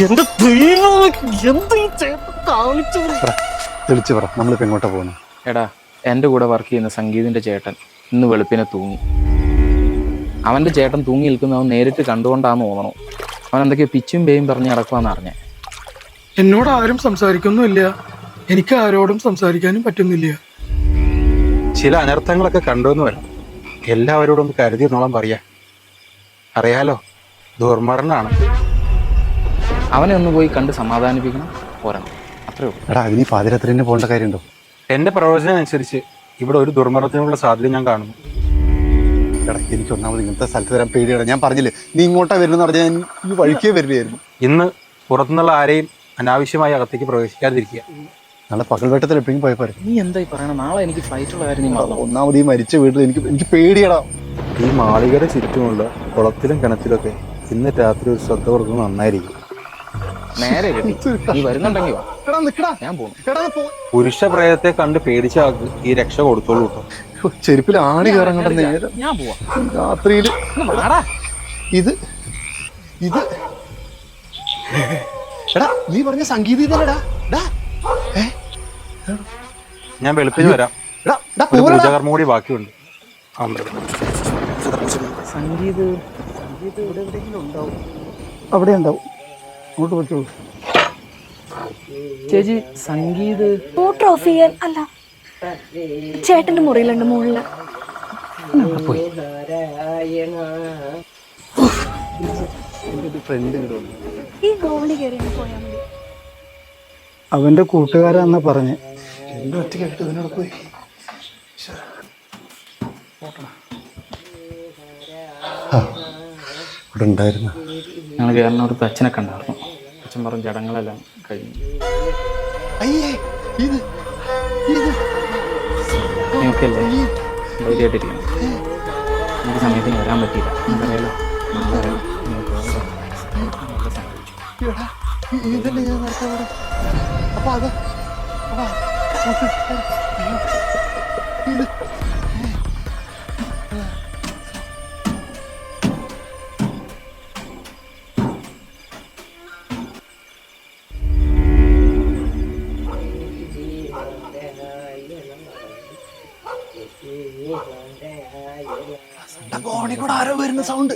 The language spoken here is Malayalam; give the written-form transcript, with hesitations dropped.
എന്റെ ദൈവം എന്ത് ഈ ചേട്ടൻ കാണിച്ചു? തെളിച്ചു പറ, നമ്മളിപ്പോ എങ്ങോട്ടാ പോകുന്നത്? എടാ, എൻ്റെ കൂടെ വർക്ക് ചെയ്യുന്ന സംഗീതിൻ്റെ ചേട്ടൻ ഇന്ന് വെളുപ്പിനെ തൂങ്ങി. അവൻ്റെ ചേട്ടൻ തൂങ്ങി നിൽക്കുന്ന അവൻ നേരിട്ട് കണ്ടുകൊണ്ടാന്ന് തോന്നണു. അവൻ എന്തൊക്കെയോ പിച്ചും പേയും പറഞ്ഞ് നടക്കുവാന്ന് അറിഞ്ഞേ. എന്നോട് ആരും സംസാരിക്കൊന്നുമില്ല, എനിക്ക് ആരോടും സംസാരിക്കാനും പറ്റുന്നില്ല. ചില അനർത്ഥങ്ങളൊക്കെ കണ്ടുവെന്ന് വരാം. എല്ലാവരോടും ഒന്ന് കരുതി എന്നോളം പറയാ. അറിയാലോ, ദുർമരണാണ്. അവനെ ഒന്ന് പോയി കണ്ട് സമാധാനിപ്പിക്കണം, പോരണം, അത്രേ ഉള്ളൂ. എടാ, അതിന് പാതിരാത്രി തന്നെ പോകേണ്ട കാര്യമുണ്ടോ? എന്റെ പ്രവചനം അനുസരിച്ച് ഇവിടെ ഒരു ദുർമരണത്തിനുള്ള സാധ്യത ഞാൻ കാണുന്നു. എടാ, എനിക്ക് ഒന്നാമത് ഇങ്ങനത്തെ സ്ഥലത്ത് വരാൻ പേടിയാണ്. ഞാൻ പറഞ്ഞില്ലേ, നീ ഇങ്ങോട്ടാ വരുന്നെന്ന് പറഞ്ഞാൽ ഞാൻ ഈ വഴിക്കേ വരികയായിരുന്നു. ഇന്ന് പുറത്തുനിന്നുള്ള ആരെയും അനാവശ്യമായി അകത്തേക്ക് പ്രവേശിക്കാതിരിക്കുക. നാളെ പകൽവേട്ടത്തിൽ എപ്പോഴും പോയ പോരെ. നീ എന്തായി പറയണം? നാളെ എനിക്ക് ഫ്ലൈറ്റുള്ള കാര്യം നീ മറന്നു. ഒന്നാമത് ഈ മരിച്ച വീട്ടിൽ എനിക്ക് പേടിയടാ. ഈ മാളികയുടെ ചുറ്റുമുള്ള കുളത്തിലും കിണറ്റിലൊക്കെ ഇന്ന് രാത്രി ഒരു ശ്രദ്ധ കൊടുക്കുന്നത് നന്നായിരിക്കും. നേരെ കിട്ടി. നീ വരുന്നുണ്ടെങ്കിൽ വാ, ഞാൻ പോകുന്നു. പുരുഷ പ്രേതത്തെ കണ്ട് പേടിച്ച ആൾക്ക് ഈ രക്ഷ കൊടുത്തോളൂ കേട്ടോ. ചെരുപ്പിൽ ആണി കയറങ്ങട്ടെ. നേരം ഞാൻ പോവാ. രാത്രിയിൽ ഇത് ഇത് എടാ, നീ പറഞ്ഞ സംഗീതം ഇതല്ലടാ. ഞാൻ വെളുപ്പിന് വരാം. ഒരു പൂജാകർമ്മം കൂടി ബാക്കിയുണ്ട്. സംഗീത് ഇവിടെ എവിടെയെങ്കിലും ഉണ്ടാവും. അവിടെ ഉണ്ടാവും. അങ്ങോട്ട് പറ്റുള്ളൂ. ചേച്ചി, സംഗീത് മോട്ടർ ഓഫ് ചെയ്യാൻ അല്ല, ചേട്ടന്റെ മുറിയിലുണ്ട് മുകളില്. പോയി. ഈ ഗോവണി കയറി പോയാൽ മതി. അവന്റെ കൂട്ടുകാരാന്നാ പറഞ്ഞ്. എന്റെ ഒറ്റയ്ക്കായിട്ട് ഇതിനോട് പോയി. ഇവിടെ ഉണ്ടായിരുന്നു. ഞങ്ങൾ കയറുന്നവർക്ക് അച്ഛനെ കണ്ടായിരുന്നു. അച്ഛൻ പറഞ്ഞ ചടങ്ങുകളെല്ലാം കഴിഞ്ഞു. നീയൊക്കെ അല്ലേ ധൈര്യമായിട്ടിരിക്കണം. എനിക്ക് സമയത്തിന് വരാൻ പറ്റിയില്ല. നമുക്കറിയാലോ, നാളെ വരാം. ഇതല്ലേ ഞാൻ നേരത്തെ അവിടെ. അപ്പൊ അത് ഇത് ഫോണിൽ കൂടെ ആരോ വരുന്ന സൗണ്ട്.